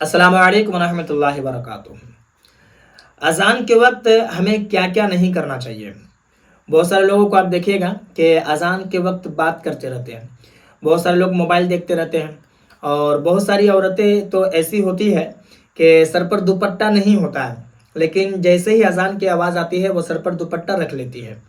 अस्सलाम वालेकुम रहमतुल्लाहि व बरकातुहू। अज़ान के वक्त हमें क्या क्या नहीं करना चाहिए। बहुत सारे लोगों को आप देखिएगा कि अज़ान के वक्त बात करते रहते हैं, बहुत सारे लोग मोबाइल देखते रहते हैं, और बहुत सारी औरतें तो ऐसी होती है कि सर पर दुपट्टा नहीं होता है, लेकिन जैसे ही अज़ान की आवाज़ आती है वो सर पर दुपट्टा रख लेती है।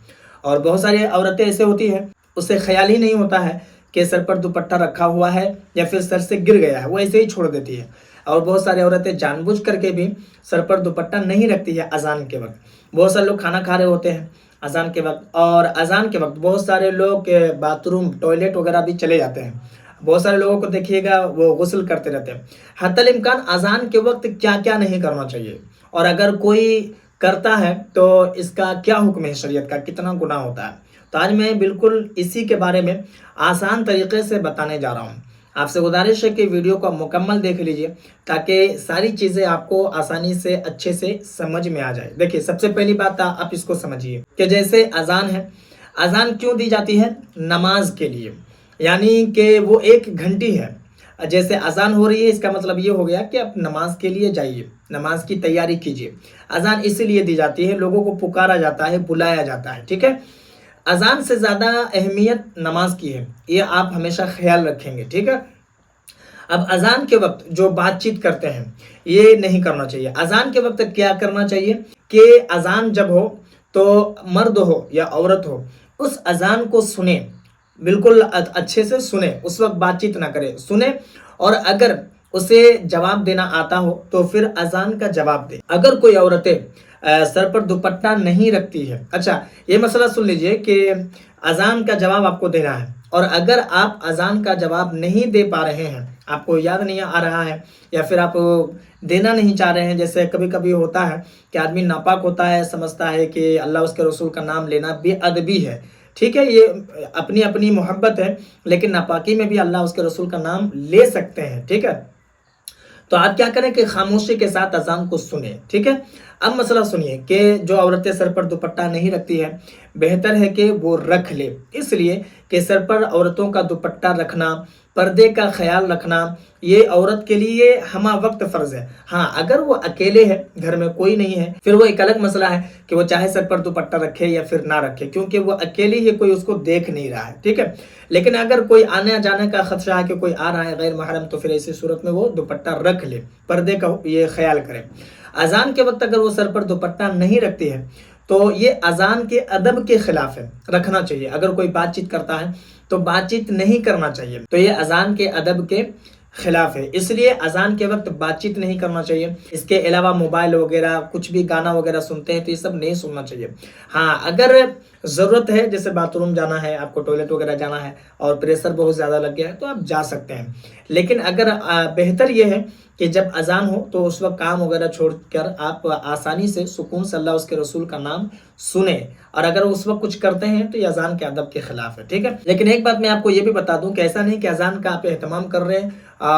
और बहुत सारी औरतें ऐसे होती हैं, उसे ख्याल ही नहीं होता है कि सर पर दुपट्टा रखा हुआ है या फिर सर से गिर गया है, वो ऐसे ही छोड़ देती है। और बहुत सारी औरतें जानबूझ करके भी सर पर दुपट्टा नहीं रखती है अज़ान के वक्त। बहुत सारे लोग खाना खा रहे होते हैं अज़ान के वक्त, और अज़ान के वक्त बहुत सारे लोग बाथरूम टॉयलेट वगैरह भी चले जाते हैं। बहुत सारे लोगों को देखिएगा वो गुस्ल करते रहते हैं। हत्तल इम्कान अज़ान के वक्त क्या क्या नहीं करना चाहिए, और अगर कोई करता है तो इसका क्या हुक्म है, शरीयत का कितना गुनाह होता है। तो आज मैं बिल्कुल इसी के बारे में आसान तरीके से बताने जा रहा हूँ। आपसे गुजारिश है कि वीडियो को मुकम्मल देख लीजिए ताकि सारी चीज़ें आपको आसानी से अच्छे से समझ में आ जाए। देखिए, सबसे पहली बात आप इसको समझिए कि जैसे अज़ान है, अज़ान क्यों दी जाती है? नमाज के लिए, यानी कि वो एक घंटी है। जैसे अज़ान हो रही है, इसका मतलब ये हो गया कि आप नमाज के लिए जाइए, नमाज की तैयारी कीजिए। अज़ान इसीलिए दी जाती है, लोगों को पुकारा जाता है, बुलाया जाता है, ठीक है। अज़ान से ज़्यादा अहमियत नमाज की है, ये आप हमेशा ख्याल रखेंगे, ठीक है। अब अज़ान के वक्त जो बातचीत करते हैं ये नहीं करना चाहिए। अज़ान के वक्त क्या करना चाहिए कि अज़ान जब हो तो मर्द हो या औरत हो, उस अज़ान को सुने, बिल्कुल अच्छे से सुने, उस वक्त बातचीत ना करे, सुने। और अगर उसे जवाब देना आता हो तो फिर अज़ान का जवाब दे। अगर कोई औरतें सर पर दुपट्टा नहीं रखती है, अच्छा ये मसला सुन लीजिए कि अज़ान का जवाब आपको देना है, और अगर आप अज़ान का जवाब नहीं दे पा रहे हैं, आपको याद नहीं आ रहा है, या फिर आप देना नहीं चाह रहे हैं, जैसे कभी कभी होता है कि आदमी नापाक होता है, समझता है कि अल्लाह उसके रसूल का नाम लेना बेअदबी है, ठीक है, ये अपनी अपनी मोहब्बत है, लेकिन नापाकी में भी अल्लाह उसके रसूल का नाम ले सकते हैं, ठीक है। तो आप क्या करें कि खामोशी के साथ अज़ान को सुने, ठीक है। अब मसला सुनिए कि जो औरतें सर पर दुपट्टा नहीं रखती है, बेहतर है कि वो रख ले, इसलिए कि सर पर औरतों का दुपट्टा रखना, पर्दे का ख्याल रखना, ये औरत के लिए हमा वक्त फ़र्ज है। हाँ, अगर वो अकेले है, घर में कोई नहीं है, फिर वो एक अलग मसला है कि वो चाहे सर पर दुपट्टा रखे या फिर ना रखे, क्योंकि वो अकेली ही, कोई उसको देख नहीं रहा है, ठीक है। लेकिन अगर कोई आने जाने का खदशा है कि कोई आ रहा है गैर महरम, तो फिर ऐसी सूरत में वो दुपट्टा रख ले, पर्दे का ये ख्याल करे। अज़ान के वक्त अगर वो सर पर दुपट्टा नहीं रखती है तो ये अज़ान के अदब के खिलाफ है, रखना चाहिए। अगर कोई बातचीत करता है तो बातचीत नहीं करना चाहिए, तो ये अज़ान के अदब के खिलाफ है, इसलिए अज़ान के वक्त बातचीत नहीं करना चाहिए। इसके अलावा मोबाइल वगैरह, कुछ भी गाना वगैरह सुनते हैं तो ये सब नहीं सुनना चाहिए। हाँ, अगर ज़रूरत है, जैसे बाथरूम जाना है, आपको टॉयलेट वगैरह जाना है और प्रेशर बहुत ज़्यादा लग गया है, तो आप जा सकते हैं। लेकिन अगर बेहतर ये है कि जब अज़ान हो तो उस वक्त काम वगैरह छोड़कर आप आसानी से सुकून से अल्लाह उसके रसूल का नाम सुने, और अगर उस वक्त कुछ करते हैं तो ये अज़ान के अदब के खिलाफ है, ठीक है। लेकिन एक बात मैं आपको ये भी बता दूं कि ऐसा नहीं कि अज़ान का आप एहतमाम कर रहे हैं,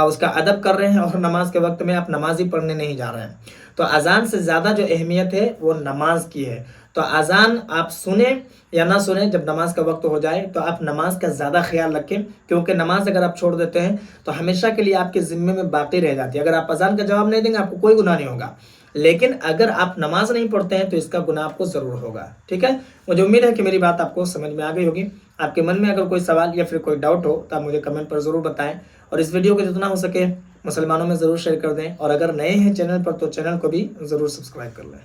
उसका अदब कर रहे हैं, और नमाज के वक्त में आप नमाज ही पढ़ने नहीं जा रहे हैं। तो अज़ान से ज़्यादा जो अहमियत है वो नमाज की है। तो अज़ान आप सुने या ना सुने, जब नमाज का वक्त हो जाए तो आप नमाज का ज़्यादा ख्याल रखें, क्योंकि नमाज अगर आप छोड़ देते हैं तो हमेशा के लिए आपके ज़िम्मे में बाकी रह जाती है। अगर आप अज़ान का जवाब नहीं देंगे, आपको कोई गुनाह नहीं होगा, लेकिन अगर आप नमाज नहीं पढ़ते हैं तो इसका गुनाह आपको ज़रूर होगा, ठीक है। मुझे उम्मीद है कि मेरी बात आपको समझ में आ गई होगी। आपके मन में अगर कोई सवाल या फिर कोई डाउट हो तो आप मुझे कमेंट पर ज़रूर बताएं, और इस वीडियो को जितना हो सके मुसलमानों में ज़रूर शेयर कर दें, और अगर नए हैं चैनल पर तो चैनल को भी ज़रूर सब्सक्राइब कर लें।